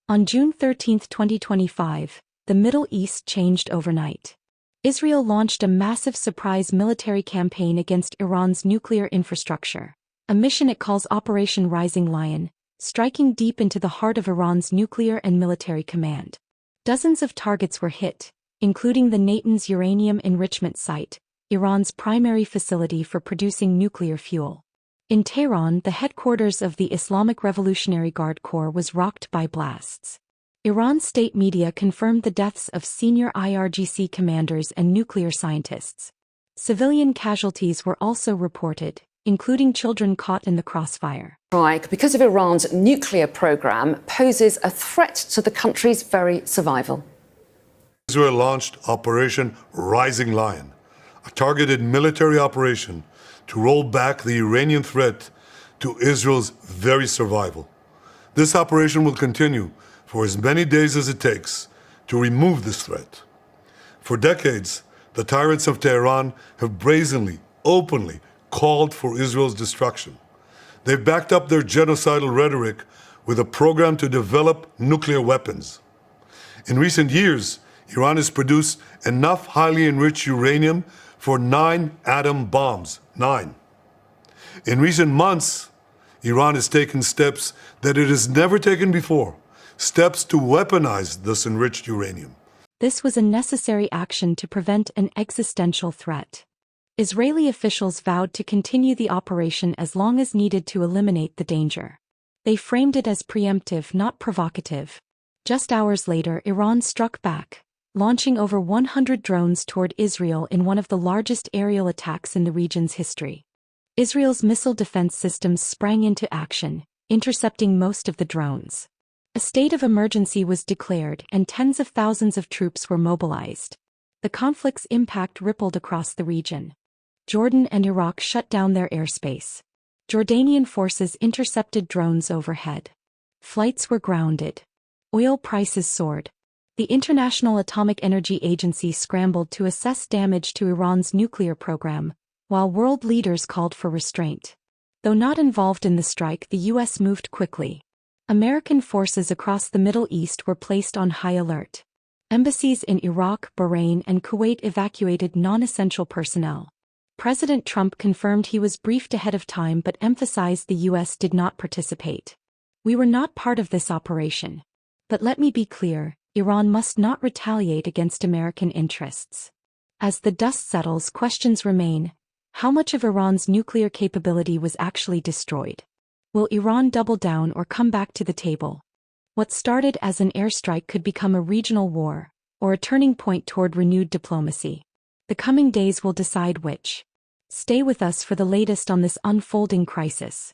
On June 13, 2025, the Middle East changed overnight. Israel launched a massive surprise military campaign against Iran's nuclear infrastructure, a mission it calls Operation Rising Lion, striking deep into the heart of Iran's nuclear and military command. Dozens of targets were hit, including the Natanz uranium enrichment site, Iran's primary facility for producing nuclear fuel. In Tehran, the headquarters of the Islamic Revolutionary Guard Corps was rocked by blasts. Iran's state media confirmed the deaths of senior IRGC commanders and nuclear scientists. Civilian casualties were also reported, including children caught in the crossfire. Strike because of Iran's nuclear program poses a threat to the country's very survival. Israel launched Operation Rising Lion, a targeted military operation to roll back the Iranian threat to Israel's very survival. This operation will continue for as many days as it takes to remove this threat. For decades, the tyrants of Tehran have brazenly, openly called for Israel's destruction. They've backed up their genocidal rhetoric with a program to develop nuclear weapons. In recent years, Iran has produced enough highly enriched uranium for 9 atom bombs. 9. In recent months, Iran has taken steps that it has never taken before. Steps to weaponize this enriched uranium. This was a necessary action to prevent an existential threat. Israeli officials vowed to continue the operation as long as needed to eliminate the danger. They framed it as preemptive, not provocative. Just hours later, Iran struck back, launching over 100 drones toward Israel in one of the largest aerial attacks in the region's history. Israel's missile defense systems sprang into action, intercepting most of the drones. A state of emergency was declared and tens of thousands of troops were mobilized. The conflict's impact rippled across the region. Jordan and Iraq shut down their airspace. Jordanian forces intercepted drones overhead. Flights were grounded. Oil prices soared. The International Atomic Energy Agency scrambled to assess damage to Iran's nuclear program, while world leaders called for restraint. Though not involved in the strike, the U.S. moved quickly. American forces across the Middle East were placed on high alert. Embassies in Iraq, Bahrain, and Kuwait evacuated non-essential personnel. President Trump confirmed he was briefed ahead of time but emphasized the U.S. did not participate. "We were not part of this operation. But let me be clear, Iran must not retaliate against American interests." As the dust settles, questions remain. How much of Iran's nuclear capability was actually destroyed? Will Iran double down or come back to the table? What started as an airstrike could become a regional war, or a turning point toward renewed diplomacy. The coming days will decide which. Stay with us for the latest on this unfolding crisis.